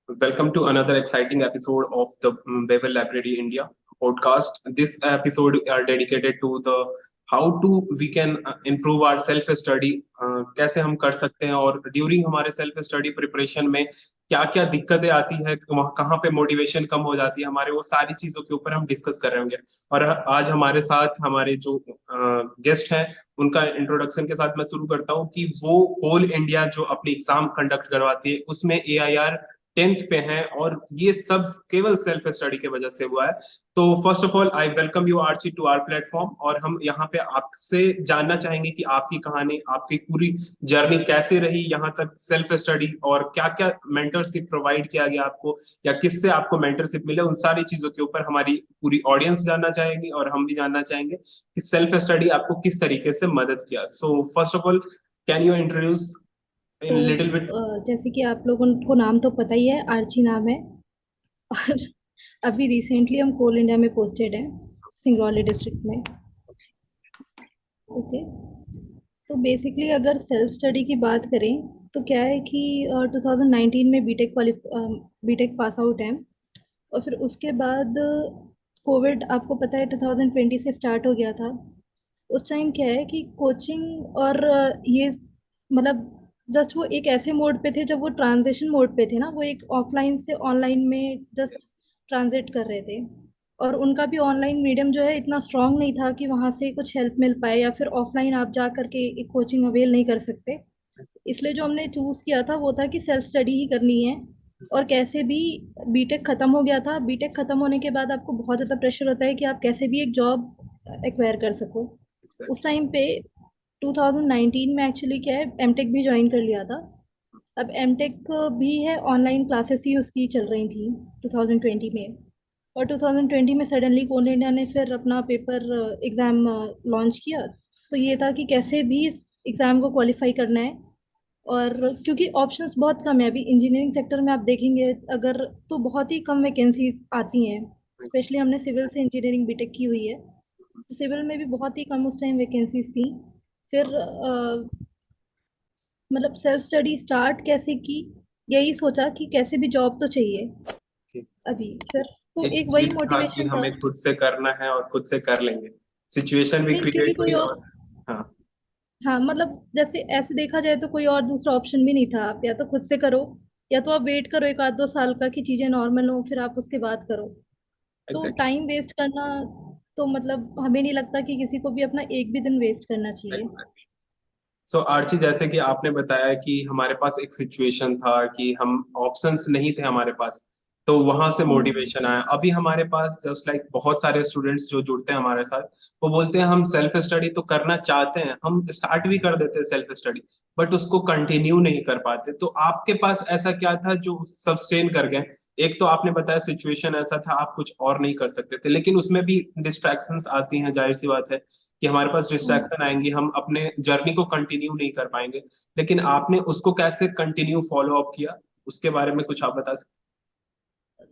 Welcome to another exciting episode of the Bevel Library India podcast. This episode are dedicated to the how to we can improve our self study, कैसे हम कर सकते हैं और during हमारे self study preparation में क्या क्या दिक्कतें आती है, कहाँ पे मोटिवेशन कम हो जाती है हमारे, वो सारी चीजों के ऊपर हम डिस्कस कर रहे होंगे। और आज हमारे साथ हमारे जो गेस्ट हैं उनका इंट्रोडक्शन के साथ मैं शुरू करता हूँ कि वो होल इंडिया जो अपनी एग्जाम कंडक्ट करवाती है उसमें AIR 10th पे हैं और ये सब केवल सेल्फ स्टडी की वजह से हुआ है। तो first of all I welcome you Archi to our platform, और हम यहाँ पे आपसे जानना चाहेंगे कि आपकी कहानी, आपकी पूरी जर्नी कैसे रही यहाँ तक सेल्फ स्टडी, और क्या क्या मेंटरशिप प्रोवाइड किया गया आपको या किससे आपको मेंटरशिप मिले, उन सारी चीजों के ऊपर हमारी पूरी ऑडियंस जानना चाहेंगी और हम भी जानना चाहेंगे कि सेल्फ स्टडी आपको किस तरीके से मदद किया। So first of all, can you introduce इन तो लिटिल बिट। जैसे कि आप लोगों को नाम तो पता ही है, आर्ची नाम है। और अभी रिसेंटली हम कोल इंडिया में पोस्टेड हैं, सिंगरौली डिस्ट्रिक्ट में। ओके। तो बेसिकली अगर सेल्फ स्टडी की बात करें तो क्या है कि 2019 में बीटेक पास आउट है। और फिर उसके बाद कोविड, आपको पता है, 2020 से स्टार्ट हो गया था। उस टाइम क्या है कि कोचिंग और ये मतलब जस्ट वो एक ऐसे मोड पे थे जब वो ट्रांजिशन मोड पे थे ना, वो एक ऑफलाइन से ऑनलाइन में जस्ट ट्रांजिट कर रहे थे। और उनका भी ऑनलाइन मीडियम जो है इतना स्ट्रांग नहीं था कि वहाँ से कुछ हेल्प मिल पाए, या फिर ऑफलाइन आप जा करके एक कोचिंग अवेल नहीं कर सकते। इसलिए जो हमने चूज किया था वो था कि सेल्फ स्टडी ही करनी है। और कैसे भी बीटेक खत्म हो गया था, बीटेक खत्म होने के बाद आपको बहुत ज़्यादा प्रेशर होता है कि आप कैसे भी एक जॉब एक्वायर कर सको। उस टाइम पे 2019 में एक्चुअली क्या है, एमटेक भी ज्वाइन कर लिया था। अब एमटेक भी है, ऑनलाइन क्लासेस ही उसकी चल रही थी 2020 में। और 2020 में सडनली कोल इंडिया ने फिर अपना पेपर एग्ज़ाम लॉन्च किया। तो ये था कि कैसे भी इस एग्ज़ाम को क्वालिफाई करना है। और क्योंकि ऑप्शंस बहुत कम है अभी इंजीनियरिंग सेक्टर में, आप देखेंगे अगर तो बहुत ही कम वैकेंसीज आती हैं। स्पेशली हमने सिविल से इंजीनियरिंग बीटेक की हुई है, तो सिविल में भी बहुत ही कम उस टाइम वैकेंसीज थी। फिर मतलब सेल्फ स्टडी स्टार्ट कैसे की, यही सोचा कि कैसे भी जॉब तो चाहिए अभी। फिर तो एक एक वही जिद था कि मोटिवेशन था। हमें खुद से करना है और खुद से कर लेंगे। सिचुएशन भी नहीं, क्योंकि क्रिएट कोई हुई और, और हाँ। हाँ मतलब जैसे ऐसे देखा जाए तो कोई और दूसरा ऑप्शन भी नहीं था। आप या तो खुद से करो, या तो आप वेट करो एक आध दो साल का कि चीजें नॉर्मल हो, फिर आप उसके बाद करो। तो एग्जैक्टली। टाइम वेस्ट करना, तो मतलब हमें नहीं लगता कि किसी को भी अपना एक भी दिन वेस्ट करना चाहिए। एग्जैक्टली। सो आर्ची, जैसे कि आपने बताया कि हमारे पास एक सिचुएशन था कि हम ऑप्शंस नहीं थे हमारे पास, तो वहां से हम्म। मोटिवेशन आया। अभी हमारे पास जस्ट लाइक बहुत सारे स्टूडेंट्स जो जुड़ते हैं हमारे साथ, वो बोलते हैं हम सेल्फ स्टडी तो करना चाहते हैं, हम स्टार्ट भी कर देते हैं सेल्फ स्टडी, बट उसको कंटिन्यू नहीं कर पाते। तो आपके पास ऐसा क्या था जो सस्टेन कर गए? एक तो आपने बताया सिचुएशन ऐसा था, आप कुछ और नहीं कर सकते थे, लेकिन उसमें भी डिस्ट्रैक्शंस आती हैं, जाहिर सी बात है कि हमारे पास हम्म। डिस्ट्रैक्शन आएंगी, हम अपने जर्नी को कंटिन्यू नहीं कर पाएंगे। लेकिन आपने उसको कैसे कंटिन्यू फॉलो अप किया, उसके बारे में कुछ आप बता सकते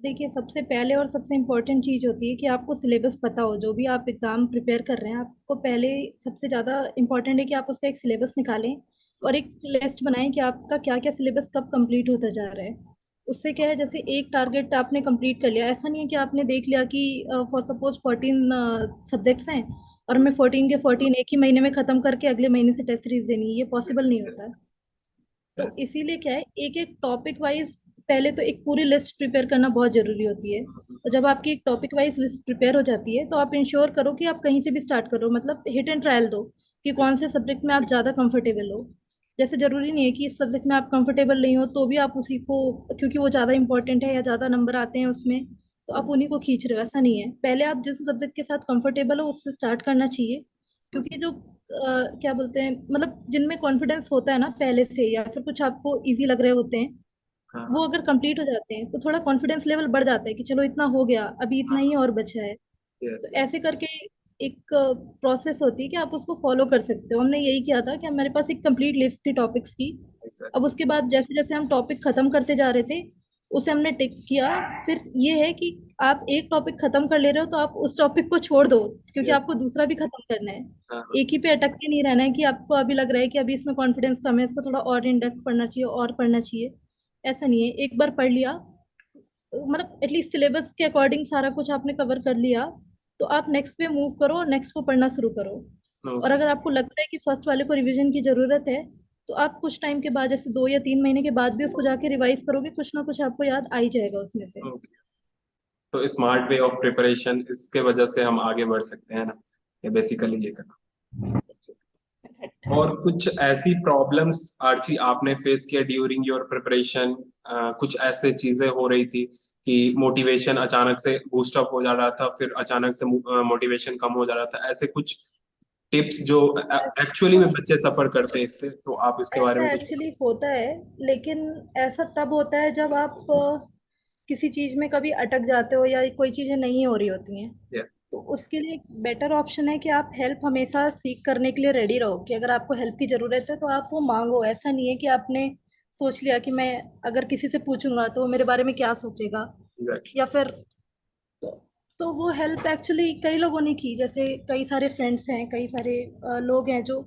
देखिए, सबसे पहले और सबसे इम्पोर्टेंट चीज़ होती है कि आपको सिलेबस पता हो। जो भी आप एग्ज़ाम प्रिपेयर कर रहे हैं, आपको पहले सबसे ज़्यादा इम्पोर्टेंट है कि आप उसका एक सिलेबस निकालें और एक लिस्ट बनाएं कि आपका क्या क्या सिलेबस कब कंप्लीट होता जा रहा है। उससे क्या है, जैसे एक टारगेट आपने कंप्लीट कर लिया, ऐसा नहीं है कि आपने देख लिया कि फॉर सपोज 14 सब्जेक्ट्स हैं और हमें 14 के 14 एक ही महीने में ख़त्म करके अगले महीने से टेस्ट सीरीज देनी है, ये पॉसिबल नहीं हैं? होता। तो इसीलिए क्या है, एक एक टॉपिक वाइज पहले तो एक पूरी लिस्ट प्रिपेयर करना बहुत जरूरी होती है। तो जब आपकी एक टॉपिक वाइज लिस्ट प्रिपेयर हो जाती है तो आप इंश्योर करो कि आप कहीं से भी स्टार्ट करो, मतलब हिट एंड ट्रायल दो कि कौन से सब्जेक्ट में आप ज़्यादा कंफर्टेबल हो। जैसे जरूरी नहीं है कि इस सब्जेक्ट में आप कंफर्टेबल नहीं हो तो भी आप उसी को, क्योंकि वो ज़्यादा इंपॉर्टेंट है या ज़्यादा नंबर आते हैं उसमें, तो आप उन्हीं को खींच रहे हो। ऐसा नहीं है, पहले आप जिस सब्जेक्ट के साथ कंफर्टेबल हो उससे स्टार्ट करना चाहिए। क्योंकि जो क्या बोलते हैं, मतलब जिनमें कॉन्फिडेंस होता है ना पहले से, या फिर कुछ आपको इजी लग रहे होते हैं, वो हाँ। अगर कंप्लीट हो जाते हैं तो थोड़ा कॉन्फिडेंस लेवल बढ़ जाता है कि चलो इतना हो गया, अभी इतना ही और बचा है। तो यस। ऐसे करके एक प्रोसेस होती है कि आप उसको फॉलो कर सकते हो। हमने यही किया था कि हमारे पास एक कंप्लीट लिस्ट थी टॉपिक्स की। अब एग्जैक्टली। उसके बाद जैसे जैसे हम टॉपिक खत्म करते जा रहे थे, उसे हमने टिक किया। फिर ये है कि आप एक टॉपिक खत्म कर ले रहे हो तो आप उस टॉपिक को छोड़ दो, क्योंकि यस। आपको दूसरा भी खत्म करना है। हाँ। एक ही पे अटक के नहीं रहना है कि आपको अभी लग रहा है कि अभी इसमें कॉन्फिडेंस कम है, इसको थोड़ा और इन डेप्थ पढ़ना चाहिए और पढ़ना चाहिए। ऐसा नहीं है, एक बार पढ़ लिया मतलब एटलीस्ट सिलेबस के अकॉर्डिंग सारा कुछ आपने कवर कर लिया, तो आप नेक्स्ट पे मूव करो और नेक्स्ट को पढ़ना शुरू करो। और ओके। अगर आपको लगता है कि फर्स्ट वाले को रिवीजन की जरूरत है, तो आप कुछ टाइम के बाद, जैसे 2 या 3 महीने के बाद भी उसको जाके रिवाइज करोगे, कुछ ना कुछ आपको याद आ ही जाएगा उसमें से। ओके, तो स्मार्ट वे ऑफ प्रिपरेशन, इसके वजह से हम आगे बढ़ सकते हैं ना, ये बेसिकली ये करना। और कुछ ऐसी प्रॉब्लम्स आर्ची आपने फेस किया ड्यूरिंग योर प्रिपरेशन? कुछ ऐसे चीजें हो रही थी कि मोटिवेशन अचानक से बूस्ट अप हो जा रहा था, फिर अचानक से मोटिवेशन कम हो जा रहा था, ऐसे कुछ टिप्स जो एक्चुअली में बच्चे सफर करते हैं इससे, तो आप इसके बारे ऐसा में कुछ एक्चुअली होता है, लेकिन ऐसा तब होता है जब आप किसी चीज में कभी अटक जाते हो या कोई चीजें नहीं हो रही होती हैं। बताइए? तो उसके लिए एक बेटर ऑप्शन है कि आप हेल्प हमेशा सीख करने के लिए रेडी रहो, कि अगर आपको हेल्प की जरूरत है तो आप वो मांगो। ऐसा नहीं है कि आपने सोच लिया कि मैं अगर किसी से पूछूंगा तो वो मेरे बारे में क्या सोचेगा, एग्जैक्टली। या फिर तो, तो वो हेल्प एक्चुअली कई लोगों ने की। जैसे कई सारे फ्रेंड्स हैं, कई सारे लोग हैं जो,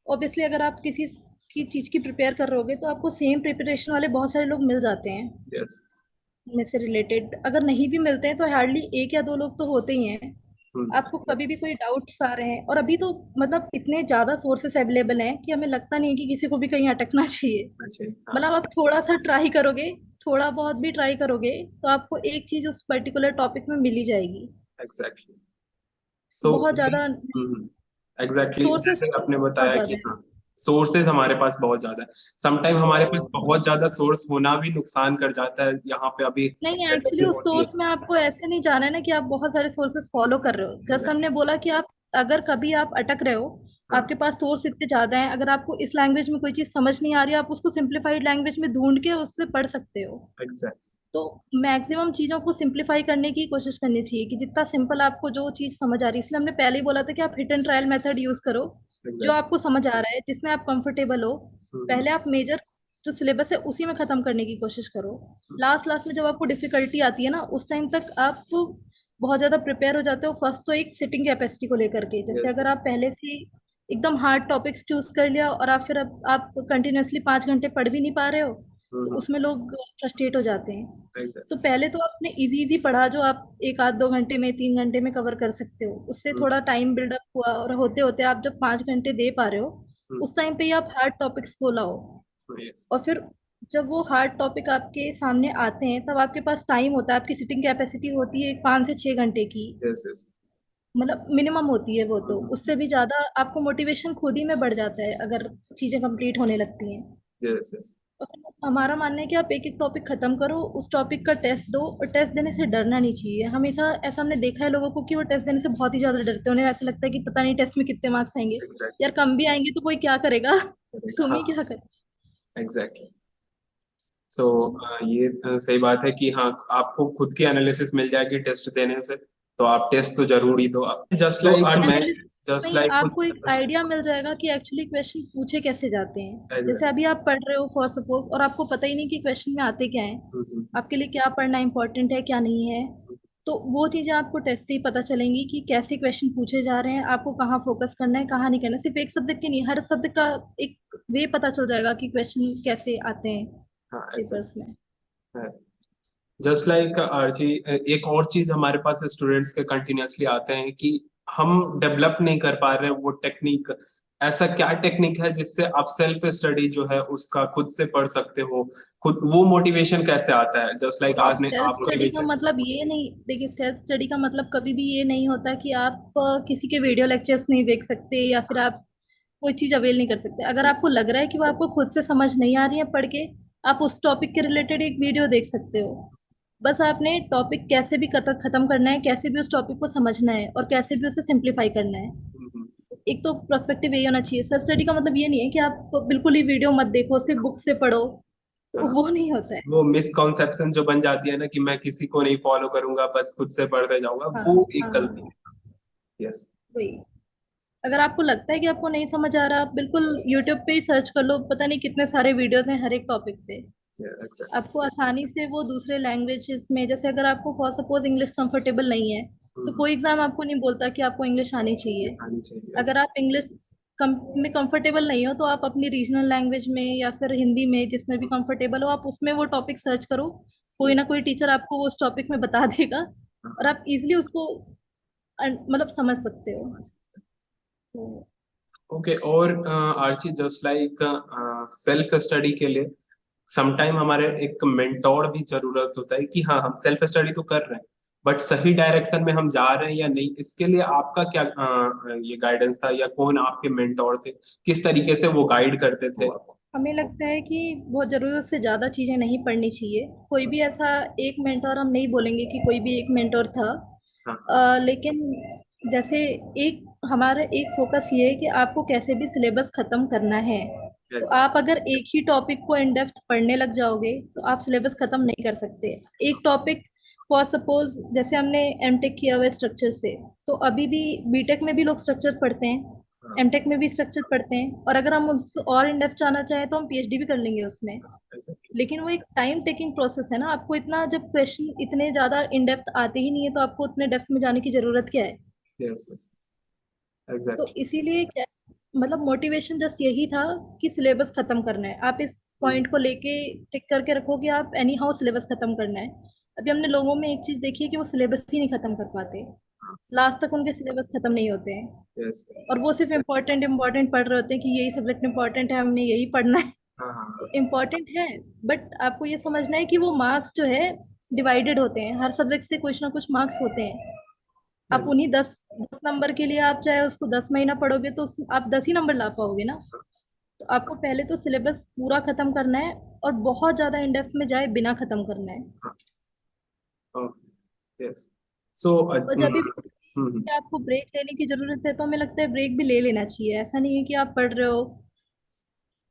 ऑब्वियसली अगर आप किसी की चीज़ की प्रिपेयर कर रहे होगे तो आपको सेम प्रिपरेशन वाले बहुत सारे लोग मिल जाते हैं यस। में से रिलेटेड। अगर नहीं भी मिलते हैं तो हार्डली 1 या 2 लोग तो होते ही हैं। आपको कभी भी कोई डाउट्स आ रहे हैं, और अभी तो मतलब इतने ज़्यादा सोर्सेस अवेलेबल हैं कि हमें लगता नहीं है कि किसी को भी कहीं अटकना चाहिए। अच्छा। हाँ। मतलब आप थोड़ा सा ट्राई करोगे, थोड़ा बहुत भी ट्राई करोगे, तो आपको एक चीज उस पर्टिकुलर टॉपिक में मिल ही जाएगी। एग्जैक्टली। सो बहुत ज्यादा एग्जैक्टली सोर्सेस जैसे आपने बहुत बताया ज्यादा कि है। हाँ, सोर्सेज हमारे पास बहुत ज्यादा है। समटाइम हमारे पास बहुत ज्यादा सोर्स होना भी नुकसान कर जाता है, यहाँ पे अभी नहीं, एक्चुअली भी उस होती है। सोर्स में आपको ऐसे नहीं जाना है ना कि आप बहुत सारे सोर्सेस फॉलो कर रहे हो। जैसे हमने बोला कि आप अगर कभी आप अटक रहे हो, हाँ। आपके पास सोर्स इतने ज्यादा हैं, अगर आपको इस लैंग्वेज में कोई चीज समझ नहीं आ रही है, आप उसको सिंप्लीफाइड लैंग्वेज में ढूंढ के उससे पढ़ सकते हो। एग्जैक्टली। तो मैक्सिमम चीजों को सिंप्लीफाई करने की कोशिश करनी चाहिए, कि जितना सिंपल आपको जो चीज समझ आ रही है। इसलिए हमने पहले ही बोला था कि आप hit and trial method use करो, जो एग्जैक्टली। आपको समझ आ रहा है, जिसमें आप कंफर्टेबल हो। पहले आप मेजर जो सिलेबस है उसी में खत्म करने की कोशिश करो। लास्ट लास्ट में जब आपको डिफिकल्टी आती है ना, उस टाइम तक आप बहुत ज्यादा प्रिपेयर हो जाते हो। फर्स्ट तो एक सिटिंग कैपेसिटी को लेकर के, जैसे यस। अगर आप पहले से ही एकदम हार्ड टॉपिक्स चूज कर लिया और आप फिर अब आप कंटिन्यूअसली 5 घंटे पढ़ भी नहीं पा रहे हो, तो उसमें लोग फ्रस्ट्रेट हो जाते हैं। तो एग्जैक्टली। पहले तो आपने इजी इजी पढ़ा, जो आप 1 आध 2 घंटे में 3 घंटे में कवर कर सकते हो। उससे थोड़ा टाइम बिल्डअप हुआ, और होते होते आप जब 5 घंटे दे पा रहे हो, उस टाइम पे ही आप हार्ड टॉपिक्स को लाओ। यस। और फिर जब वो हार्ड टॉपिक आपके सामने आते हैं, तब आपके पास टाइम होता है, आपकी सिटिंग कैपेसिटी होती है 5 से 6 घंटे की। यस। यस। मतलब मिनिमम होती है वो, तो उससे भी ज्यादा आपको मोटिवेशन खुद ही में बढ़ जाता है अगर चीजें कंप्लीट होने लगती हैं। यस। यस। और हमारा मानना है कि आप एक एक टॉपिक खत्म करो, उस टॉपिक का टेस्ट दो, और टेस्ट देने से डरना नहीं चाहिए। हमेशा ऐसा हमने देखा है लोगों को कि वो टेस्ट देने से बहुत ही ज्यादा डरते हैं। उन्हें ऐसा लगता है कि पता नहीं टेस्ट में कितने मार्क्स आएंगे, यार एग्जैक्टली। कम भी आएंगे तो कोई क्या करेगा तुम ही हाँ। क्या कर। एग्जैक्टली। सो ये सही बात है कि हाँ, आपको खुद की एनालिसिस मिल जाएगी टेस्ट देने से, तो आप टेस्ट तो जरूर ही दो। जस्ट तो लाइक मैं, एनालिसिस जस्ट में लाइक कुछ। आपको एक आइडिया मिल जाएगा कि एक्चुअली क्वेश्चन पूछे कैसे जाते हैं। जैसे एग्जैक्टली। अभी आप पढ़ रहे हो फॉर सपोज, और आपको पता ही नहीं कि क्वेश्चन में आते क्या हैं, आपके लिए क्या पढ़ना इंपॉर्टेंट है क्या नहीं है। तो वो चीजें आपको टेस्ट से ही पता चलेंगी कि कैसे क्वेश्चन पूछे जा रहे हैं, आपको कहाँ फोकस करना है कहाँ नहीं करना। सिर्फ एक सब्जेक्ट के नहीं, हर सब्जेक्ट का एक वे पता चल जाएगा कि क्वेश्चन कैसे आते हैं हाँ। पेपर्स में। जस्ट लाइक आरजी, एक और चीज हमारे पास स्टूडेंट्स के कंटिन्यूअसली आते हैं कि हम डेवलप नहीं कर पा रहे हैं वो टेक्निक। ऐसा क्या टेक्निक है जिससे आप सेल्फ स्टडी जो है उसका खुद से पढ़ सकते हो? खुद वो मोटिवेशन कैसे आता है? जस्ट लाइक देखिए, आपने सेल्फ आप स्टडी का मोटिवेशन। मतलब ये नहीं, देखिए सेल्फ स्टडी का मतलब कभी भी ये नहीं होता कि आप किसी के वीडियो लेक्चर्स नहीं देख सकते, या फिर आप कोई चीज अवेल नहीं कर सकते। अगर आपको लग रहा है कि वो आपको खुद से समझ नहीं आ रही है पढ़ के, आप उस टॉपिक के रिलेटेड एक वीडियो देख सकते हो। बस आपने टॉपिक कैसे भी खत्म करना है, कैसे भी उस टॉपिक को समझना है, और कैसे भी उसे सिंप्लीफाई करना है। एक तो पर्सपेक्टिव यही होना चाहिए। सेल्फ स्टडी का मतलब ये नहीं है कि आप बिल्कुल ही वीडियो मत देखो, सिर्फ बुक से पढ़ो, तो वो नहीं होता है। वो मिसकॉन्सेप्शन जो बन जाती है ना कि मैं किसी को नहीं फॉलो करूंगा, बस खुद से पढ़ते जाऊंगा, हाँ वो एक गलती हाँ, है। यस। वही। अगर आपको लगता है कि आपको नहीं समझ आ रहा, आप बिल्कुल यूट्यूब पे ही सर्च कर लो, पता नहीं कितने सारे वीडियोस हैं हर एक टॉपिक पे। एग्जैक्टली। आपको आसानी से वो दूसरे लैंग्वेजेस में, जैसे अगर आपको फॉर सपोज इंग्लिश कंफर्टेबल नहीं है, तो कोई एग्जाम आपको नहीं बोलता कि आपको इंग्लिश आनी चाहिए। आनी चाहिए। अगर आप इंग्लिश में कंफर्टेबल नहीं हो, तो आप अपनी रीजनल लैंग्वेज में या फिर हिंदी में, जिसमें भी कंफर्टेबल हो, आप उसमें वो टॉपिक सर्च करो। कोई ना कोई टीचर आपको उस टॉपिक में बता देगा और आप इजिली उसको मतलब समझ सकते हो। तो ओके। और Archi, just like self study के लिए समटाइम हमारे एक मेंटोर भी जरूरत होता है कि हाँ हम सेल्फ स्टडी तो कर रहे हैं बट सही डायरेक्शन में हम जा रहे हैं या नहीं, इसके लिए आपका क्या ये गाइडेंस था, या कौन आपके मेंटोर थे, किस तरीके से वो गाइड करते थे आपको? हमें लगता है कि बहुत ज़रूरत से ज़्यादा चीज़ें नहीं पढ़नी चाहिए। कोई भी ऐसा एक मेंटोर हम नहीं बोलेंगे कि कोई भी एक मेंटोर था। हाँ। लेकिन जैसे एक हमारा एक फोकस ये है कि आपको कैसे भी सिलेबस ख़त्म करना है। तो यस। आप अगर एक ही टॉपिक को इन डेप्थ पढ़ने लग जाओगे तो आप सिलेबस ख़त्म नहीं कर सकते। एक टॉपिक फॉर सपोज जैसे हमने एमटेक किया हुआ है स्ट्रक्चर से, तो अभी भी बीटेक में भी लोग स्ट्रक्चर पढ़ते हैं, हाँ। एमटेक में भी स्ट्रक्चर पढ़ते हैं, और अगर हम उस और इन डेप्थ जाना चाहें तो हम पीएचडी भी कर लेंगे उसमें। एग्जैक्टली। लेकिन वो एक टाइम टेकिंग प्रोसेस है ना। आपको इतना जब क्वेश्चन इतने ज्यादा इन डेप्थ आते ही नहीं है तो आपको उतने डेप्थ में जाने की जरूरत क्या है। Yes yes. तो एग्जैक्टली। इसीलिए क्या, मतलब मोटिवेशन जस्ट यही था कि सिलेबस खत्म करना है। आप इस पॉइंट को लेके स्टिक करके रखो कि आप एनी हाउ सिलेबस खत्म करना है। अभी हमने लोगों में एक चीज देखी है कि वो सिलेबस ही नहीं खत्म कर पाते, लास्ट तक उनके सिलेबस खत्म नहीं होते हैं। यस। और वो सिर्फ इम्पोर्टेंट इम्पोर्टेंट पढ़ रहे होते हैं कि यही सब्जेक्ट इम्पोर्टेंट है, हमने यही पढ़ना है। हाँ हाँ तो हाँ। इम्पोर्टेंट है, बट आपको ये समझना है कि वो मार्क्स जो है डिवाइडेड होते हैं, हर सब्जेक्ट से कुछ ना कुछ मार्क्स होते हैं। आप Yes. उन्हीं 10 10 नंबर के लिए आप चाहे उसको 10 महीना पढ़ोगे तो आप 10 ही नंबर ला पाओगे ना। तो आपको पहले तो सिलेबस पूरा खत्म करना है और बहुत ज्यादा इन डेप्थ में जाए बिना खत्म करना है। यस। सो और जब भी आपको ब्रेक लेने की जरूरत है तो हमें लगता है ब्रेक भी ले लेना चाहिए। ऐसा नहीं है कि आप पढ़ रहे हो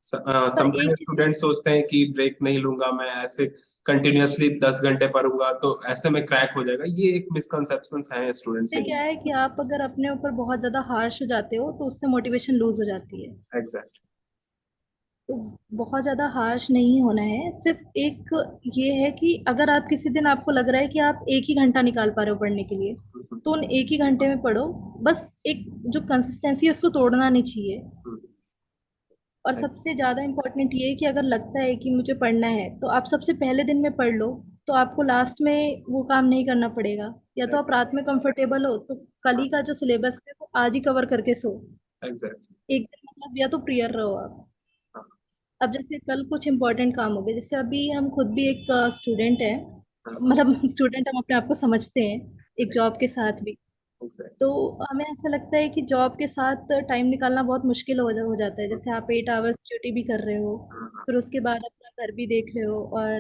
पर एक समटाइम्स चीज स्टूडेंट सोचते हैं कि ब्रेक नहीं लूंगा, मैं ऐसे कंटिन्यूअसली 10 घंटे पढ़ूंगा तो ऐसे में क्रैक हो जाएगा। ये एक मिसकंसेप्शन है स्टूडेंट्स से के क्या लिए। है कि आप अगर अपने ऊपर बहुत ज्यादा हार्श हो जाते हो तो उससे मोटिवेशन लूज हो जाती है। एग्जैक्ट। तो बहुत ज्यादा हार्श नहीं होना है। सिर्फ एक ये है कि अगर आप किसी दिन आपको लग रहा है कि आप एक ही घंटा निकाल पा रहे हो पढ़ने के लिए तो उन एक ही घंटे में पढ़ो। बस एक जो कंसिस्टेंसी है उसको तोड़ना नहीं चाहिए। और सबसे ज्यादा इम्पोर्टेंट ये है कि अगर लगता है कि मुझे पढ़ना है तो आप सबसे पहले दिन में पढ़ लो, तो आपको लास्ट में वो काम नहीं करना पड़ेगा। या तो आप रात में कंफर्टेबल हो तो कल ही का जो सिलेबस है वो आज ही कवर करके सो। एग्जैक्ट। एक दिन मतलब या तो प्रियर रहो आप। अब जैसे कल कुछ इम्पोर्टेंट काम हो गए, जैसे अभी हम खुद भी एक स्टूडेंट है, मतलब स्टूडेंट हम अपने आप को समझते हैं एक जॉब के साथ भी। एग्जैक्ट। तो हमें ऐसा लगता है कि जॉब के साथ टाइम निकालना बहुत मुश्किल हो जाता है। जैसे आप 8 आवर्स ड्यूटी भी कर रहे हो, फिर उसके बाद अपना घर भी देख रहे हो, और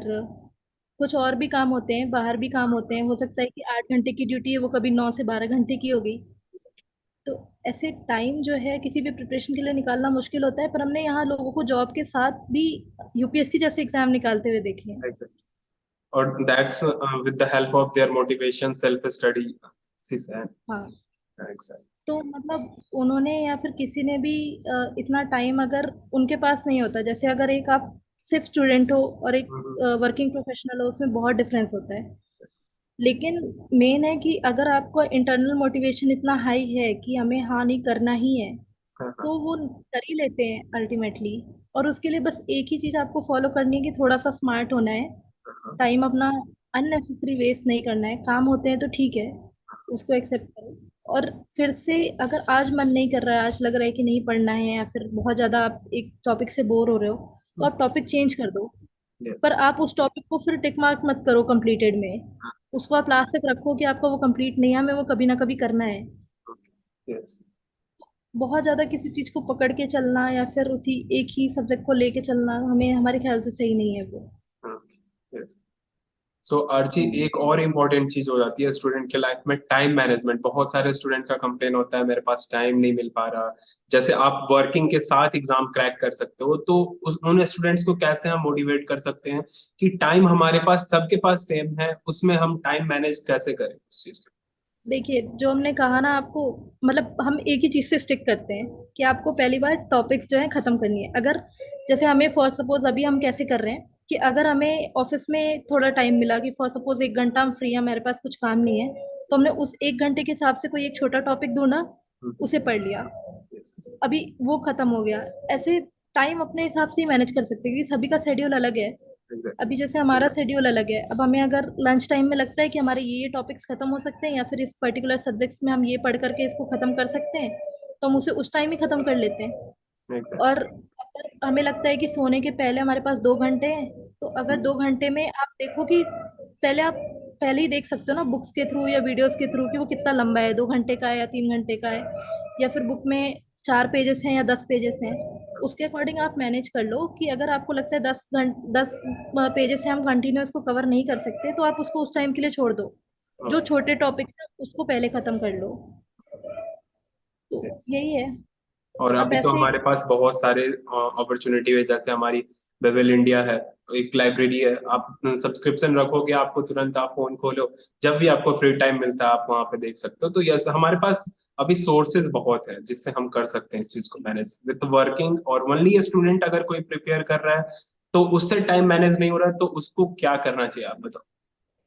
कुछ और भी काम होते हैं, बाहर भी काम होते हैं। हो सकता है कि 8 घंटे की ड्यूटी है वो कभी 9 से 12 घंटे की हो गई। तो ऐसे टाइम जो है किसी भी प्रिपरेशन के लिए निकालना मुश्किल होता है, पर हमने यहाँ लोगों को जॉब के साथ भी यूपीएससी जैसे एग्जाम निकालते हुए देखे हैं। एग्जैक्ट। और that's with the help of their motivation self study, हाँ। एग्जैक्ट। तो मतलब उन्होंने या फिर किसी ने भी इतना टाइम अगर उनके पास नहीं होता, जैसे अगर एक आप सिर्फ स्टूडेंट हो और एक वर्किंग प्रोफेशनल हो, उसमें बहुत डिफरेंस होता है। लेकिन मेन है कि अगर आपको इंटरनल मोटिवेशन इतना हाई है कि हमें हाँ नहीं करना ही है, हाँ हाँ तो वो कर ही लेते हैं अल्टीमेटली। और उसके लिए बस एक ही चीज आपको फॉलो करनी है कि थोड़ा सा स्मार्ट होना है, हाँ। टाइम अपना अननेसेसरी वेस्ट नहीं करना है। काम होते हैं तो ठीक है, उसको एक्सेप्ट करो। और फिर से अगर आज मन नहीं कर रहा है, आज लग रहा है कि नहीं पढ़ना है, या फिर बहुत ज्यादा आप एक टॉपिक से बोर हो रहे हो, तो आप टॉपिक चेंज कर दो। पर यस। आप उस टॉपिक को फिर टिक मार्क मत करो कंप्लीटेड में। उसको आप लास्ट तक रखो कि आपका वो कंप्लीट नहीं है, हमें वो कभी ना कभी करना है। यस। बहुत ज्यादा किसी चीज को पकड़ के चलना या फिर उसी एक ही सब्जेक्ट को लेके चलना हमें हमारे ख्याल से सही नहीं है वो। यस। सो अर्जी, हम्म। एक और इम्पोर्टेंट चीज हो जाती है स्टूडेंट के लाइफ में, टाइम मैनेजमेंट। बहुत सारे स्टूडेंट का कंप्लेन होता है मेरे पास टाइम नहीं मिल पा रहा। जैसे आप वर्किंग के साथ एग्जाम क्रैक कर सकते हो, तो उन स्टूडेंट्स को कैसे हम मोटिवेट कर सकते हैं कि टाइम हमारे पास सबके पास सेम है, उसमें हम टाइम मैनेज कैसे करें उस चीज को? देखिए जो हमने कहा ना आपको, मतलब हम एक ही चीज से स्टिक करते हैं कि आपको पहली बार टॉपिक्स जो है खत्म करनी है। अगर जैसे हमें फॉर सपोज अभी हम कैसे कर रहे हैं कि अगर हमें ऑफिस में थोड़ा टाइम मिला कि फॉर सपोज 1 घंटा हम फ्री है, मेरे पास कुछ काम नहीं है, तो हमने उस 1 घंटे के हिसाब से कोई एक छोटा टॉपिक ढूंढा, उसे पढ़ लिया, यस। अभी वो खत्म हो गया। ऐसे टाइम अपने हिसाब से ही मैनेज कर सकते हैं क्योंकि सभी का शेड्यूल अलग है। एग्जैक्टली। अभी जैसे हमारा शेड्यूल अलग है, अब हमें अगर लंच टाइम में लगता है कि हमारे ये टॉपिक्स खत्म हो सकते हैं या फिर इस पर्टिकुलर सब्जेक्ट्स में हम ये पढ़ करके इसको खत्म कर सकते हैं, तो हम उसे उस टाइम ही खत्म कर लेते हैं। और एग्जैक्टली। अगर हमें लगता है कि सोने के पहले हमारे पास 2 घंटे हैं, तो अगर 2 घंटे में आप देखो कि आप पहले ही देख सकते हो ना बुक्स के थ्रू या वीडियोस के थ्रू कि वो कितना लंबा है, 2 घंटे का है या 3 घंटे का है, या फिर बुक में 4 पेजेस हैं या 10 पेजेस हैं। उसके अकॉर्डिंग आप मैनेज कर लो कि अगर आपको लगता है 10 पेजेस से हम कंटिन्यूस को कवर नहीं कर सकते, तो आप उसको उस टाइम के लिए छोड़ दो। जो छोटे टॉपिक्स हैं उसको पहले खत्म कर लो। तो यही है। और अब अभी तो ऐसे हमारे पास बहुत सारे अपॉर्चुनिटी है, जैसे हमारी बेबल इंडिया है, एक लाइब्रेरी है। आप सब्सक्रिप्शन रखोगे, आपको तुरंत आप फोन खोलो, जब भी आपको फ्री टाइम मिलता है आप वहां पे देख सकते हो। तो यस, हमारे पास अभी सोर्सेज बहुत है जिससे हम कर सकते हैं इस चीज को मैनेज विद वर्किंग। और ओनली स्टूडेंट अगर कोई प्रिपेयर कर रहा है तो उससे टाइम मैनेज नहीं हो रहा है, तो उसको क्या करना चाहिए, आप बताओ।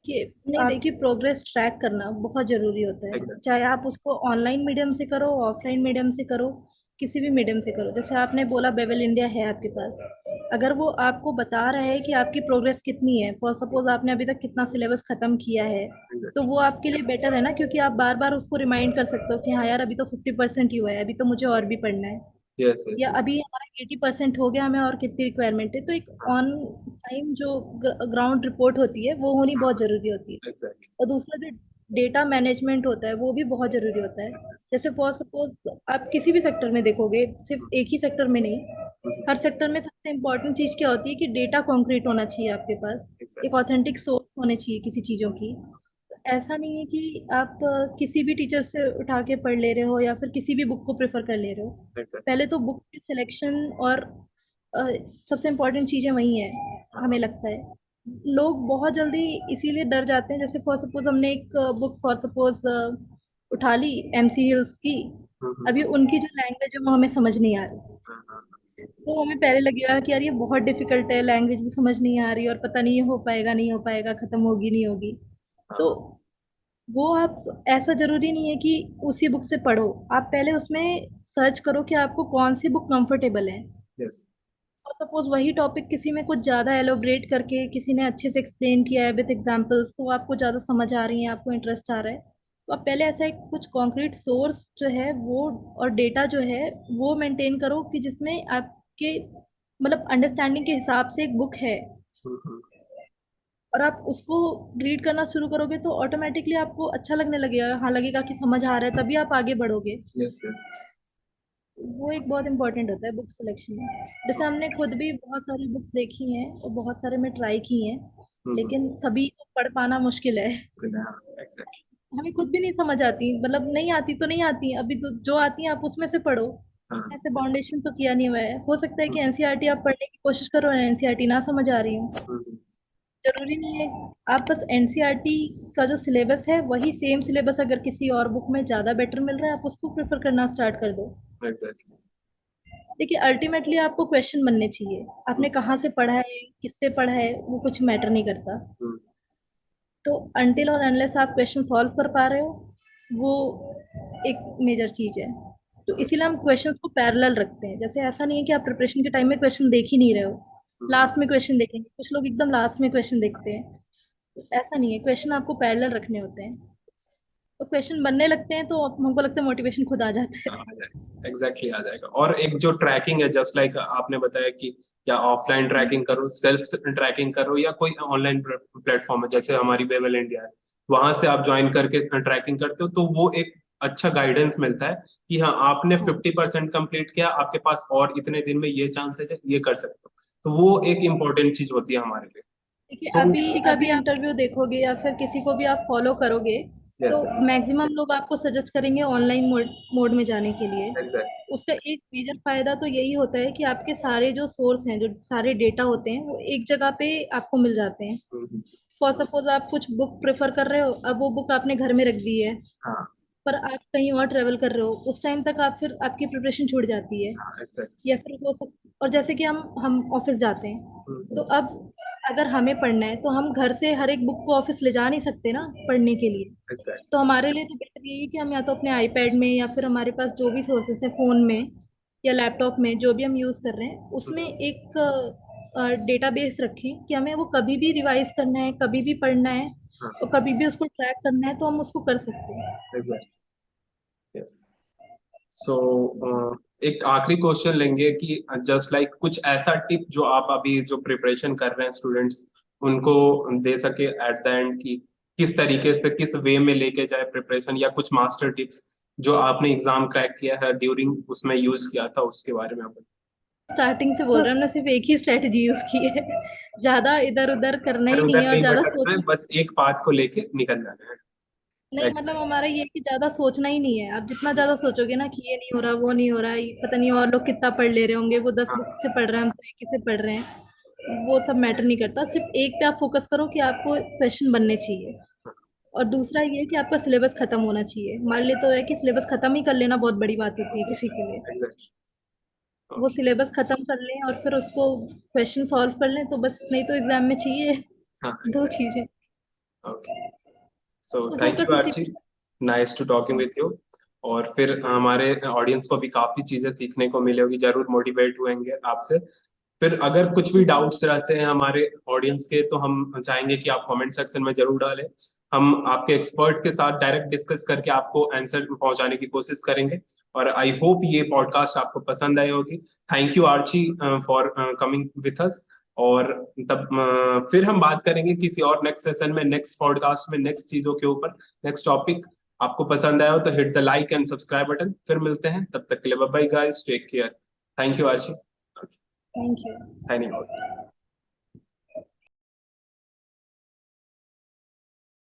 कि नहीं, देखिए प्रोग्रेस ट्रैक करना बहुत जरूरी होता है, एग्जैक्ट। चाहे आप उसको ऑनलाइन मीडियम से करो, ऑफलाइन मीडियम से करो, किसी भी मीडियम से करो। जैसे आपने बोला बेबल इंडिया है आपके पास, अगर वो आपको बता रहा है कि आपकी प्रोग्रेस कितनी है, फॉर सपोज आपने अभी तक कितना सिलेबस खत्म किया है, तो वो आपके लिए बेटर है ना, क्योंकि आप बार बार उसको रिमाइंड कर सकते हो कि हाँ यार अभी तो 50% ही हुआ है, अभी तो मुझे और भी पढ़ना है, यस यस। या अभी हमारा 80% हो गया, हमें और कितनी रिक्वायरमेंट है। तो एक ऑन टाइम जो ग्राउंड रिपोर्ट होती है वो होनी बहुत जरूरी होती है। एग्जैक्ट। और दूसरा जो डेटा मैनेजमेट होता है वो भी बहुत जरूरी होता है। जैसे फॉर सपोज आप किसी भी सेक्टर में देखोगे, सिर्फ एक ही सेक्टर में नहीं, हर सेक्टर में सबसे इम्पोर्टेंट चीज क्या होती है कि डेटा कॉन्क्रीट होना चाहिए आपके पास, एक ऑथेंटिक सोर्स होने चाहिए किसी चीजों की। तो ऐसा नहीं है कि आप किसी भी टीचर से उठा के पढ़ ले रहे हो या फिर किसी भी बुक को प्रेफर कर ले रहे हो। एग्जैक्ट। पहले तो बुक की सिलेक्शन और अ, सबसे इम्पोर्टेंट चीजें वही है, हमें लगता है। लोग बहुत जल्दी इसीलिए डर जाते हैं, जैसे फॉर सपोज हमने एक बुक फॉर सपोज उठा ली एमसी हिल्स की, अभी उनकी जो लैंग्वेज है वो हमें समझ नहीं आ रही, तो हमें पहले लगेगा कि यार ये बहुत डिफिकल्ट है, लैंग्वेज भी समझ नहीं आ रही और पता नहीं ये हो पाएगा नहीं हो पाएगा, खत्म होगी नहीं होगी। तो वो आप ऐसा जरूरी नहीं है कि उसी बुक से पढ़ो, आप पहले उसमें सर्च करो कि आपको कौन सी बुक कंफर्टेबल है। यस। और सपोज वही टॉपिक किसी में कुछ ज्यादा एलोबरेट करके किसी ने अच्छे से एक्सप्लेन किया है विद एग्जांपल्स, तो आपको ज्यादा समझ आ रही है, आपको इंटरेस्ट आ रहा है, तो आप पहले ऐसा एक कुछ कॉन्क्रीट सोर्स जो है वो और डेटा जो है वो मेंटेन करो कि जिसमें आपके मतलब अंडरस्टैंडिंग के हिसाब से एक बुक है, और आप उसको रीड करना शुरू करोगे तो ऑटोमेटिकली आपको अच्छा लगने लगेगा, हाँ लगेगा कि समझ आ रहा है, तभी आप आगे बढ़ोगे। Yes yes. वो एक बहुत इंपॉर्टेंट होता है बुक सिलेक्शन में। जैसे हमने खुद भी बहुत सारी बुक्स देखी हैं और बहुत सारे में ट्राई की हैं, लेकिन सभी को पढ़ पाना मुश्किल है। एग्जैक्टली। हमें खुद भी नहीं समझ आती, मतलब नहीं आती तो नहीं आती, अभी तो जो आती है आप उसमें से पढ़ो। हाँ। ऐसे बाउंडेशन तो किया नहीं हुआ है, हो सकता है कि एनसीईआरटी आप पढ़ने की कोशिश करो और एनसीईआरटी ना समझ आ रही हो, जरूरी नहीं है। आप बस एनसीईआरटी का जो सिलेबस है वही सेम सिलेबस अगर किसी और बुक में ज्यादा बेटर मिल रहा है, आप उसको प्रेफर करना स्टार्ट कर दो। एग्जैक्टली। देखिए अल्टीमेटली आपको क्वेश्चन बनने चाहिए, आपने कहाँ से पढ़ा है, किससे पढ़ा है, वो कुछ मैटर नहीं करता। तो अनटिल और अनलेस आप क्वेश्चन सॉल्व कर पा रहे हो, वो एक मेजर चीज है। तो इसीलिए हम क्वेश्चंस को पैरेलल रखते हैं, जैसे ऐसा नहीं है कि आप प्रिपरेशन के टाइम में क्वेश्चन देख ही नहीं रहे हो, लास्ट में क्वेश्चन देखेंगे, कुछ लोग एकदम लास्ट में क्वेश्चन देखते हैं। तो ऐसा नहीं है, क्वेश्चन आपको पैरेलल रखने होते हैं, तो क्वेश्चन बनने लगते हैं तो हमको लगता है मोटिवेशन खुद आ जाता हाँ, है। आ जाएगा, एग्जैक्टली आ जाएगा। और एक जो ट्रैकिंग है, जस्ट लाइक आपने बताया कि या ऑफलाइन ट्रैकिंग करो, सेल्फ ट्रैकिंग करो, या कोई ऑनलाइन प्लेटफॉर्म है जैसे हमारी बेबल इंडिया है, वहां से आप ज्वाइन करके ट्रैकिंग करते हो, तो वो एक अच्छा गाइडेंस मिलता है कि हाँ आपने हाँ 50% कंप्लीट किया, आपके पास और इतने दिन में ये चांसेस है, ये कर सकते हो। तो वो एक इम्पोर्टेंट चीज होती है हमारे लिए। देखिए तो अभी का भी इंटरव्यू देखोगे या फिर किसी को भी आप फॉलो करोगे, तो यस। मैक्सिमम लोग आपको सजेस्ट करेंगे ऑनलाइन मोड में जाने के लिए। एग्जैक्ट। उसका एक मेजर फायदा तो यही होता है कि आपके सारे जो सोर्स हैं, जो सारे डेटा होते हैं, वो एक जगह पे आपको मिल जाते हैं। फॉर सपोज आप कुछ बुक प्रेफर कर रहे हो, अब वो बुक आपने घर में रख दी है, हाँ पर आप कहीं और ट्रेवल कर रहे हो, उस टाइम तक आप फिर आपकी प्रिपरेशन छूट जाती है। हाँ। एग्जैक्ट। या फिर और जैसे कि हम ऑफिस जाते हैं, तो अब अगर हमें पढ़ना है तो हम घर से हर एक बुक को ऑफिस ले जा नहीं सकते ना पढ़ने के लिए। एग्जैक्ट। तो हमारे लिए तो बेटर यही है कि हम या तो अपने आईपैड में या फिर हमारे पास जो भी सोर्सेस है फोन में या लैपटॉप में जो भी हम यूज कर रहे हैं उसमें एक डेटाबेस रखें कि हमें वो कभी भी रिवाइज करना है, कभी भी पढ़ना है हाँ, और कभी भी उसको ट्रैक करना है, तो हम उसको कर सकते हैं। Exactly, yes. सो एक आखिरी क्वेश्चन लेंगे कि जस्ट लाइक कुछ ऐसा टिप जो आप अभी जो प्रिपरेशन कर रहे हैं स्टूडेंट्स उनको दे सके एट द एंड, कि किस तरीके से किस वे में लेके जाए प्रिपरेशन, या कुछ मास्टर टिप्स जो आपने एग्जाम क्रैक किया है ड्यूरिंग उसमें यूज किया था, उसके बारे में आप बताइए। स्टार्टिंग से बोल तो रहा हूँ, हमने सिर्फ एक ही स्ट्रेटजी यूज की है। ज्यादा इधर उधर करना इधर ही नहीं उधर है और नहीं ज्यादा भटकना है, सोचना बस एक पाथ को लेके निकल जाना है। नहीं, मतलब Exactly. हमारा ये है कि ज्यादा सोचना ही नहीं है। आप जितना ज्यादा सोचोगे ना कि ये नहीं हो रहा, वो नहीं हो रहा, ये पता नहीं और लोग कितना पढ़ ले रहे होंगे, वो 10 बुक हाँ, से पढ़ रहे हैं, हम तो एक ही से पढ़ रहे हैं, वो सब मैटर नहीं करता। सिर्फ एक पे आप फोकस करो कि आपको क्वेश्चन बनने चाहिए। हाँ, और दूसरा ये है कि आपका सिलेबस खत्म होना चाहिए। हमारे लिए तो है कि सिलेबस खत्म ही कर लेना बहुत बड़ी बात होती है किसी के लिए। एग्जैक्टली, वो ओके, सिलेबस खत्म कर लें और फिर उसको क्वेश्चन सॉल्व कर लें, तो बस नहीं तो एग्जाम में चाहिए हाँ, दो चीजें। ओके। सो तो थैंक फोकस यू उसी Archi, nice to talking with you. और फिर हमारे ऑडियंस को भी काफी चीजें सीखने को मिली होगी, जरूर मोटिवेट हुएंगे आपसे। फिर अगर कुछ भी डाउट्स रहते हैं हमारे ऑडियंस के, तो हम चाहेंगे कि आप कमेंट सेक्शन में जरूर डालें। हम आपके एक्सपर्ट के साथ डायरेक्ट डिस्कस करके आपको आंसर पहुंचाने की कोशिश करेंगे। और आई होप ये पॉडकास्ट आपको पसंद आई होगी। Thank you Archi for coming with us. और तब फिर हम बात करेंगे किसी और नेक्स्ट सेशन में, नेक्स्ट पॉडकास्ट में, नेक्स्ट चीजों के ऊपर, नेक्स्ट टॉपिक। आपको पसंद आया हो तो hit the like and subscribe button. फिर मिलते हैं, तब तक के लिए bye bye guys, take care. Thank you Archi, thank you. Signing out.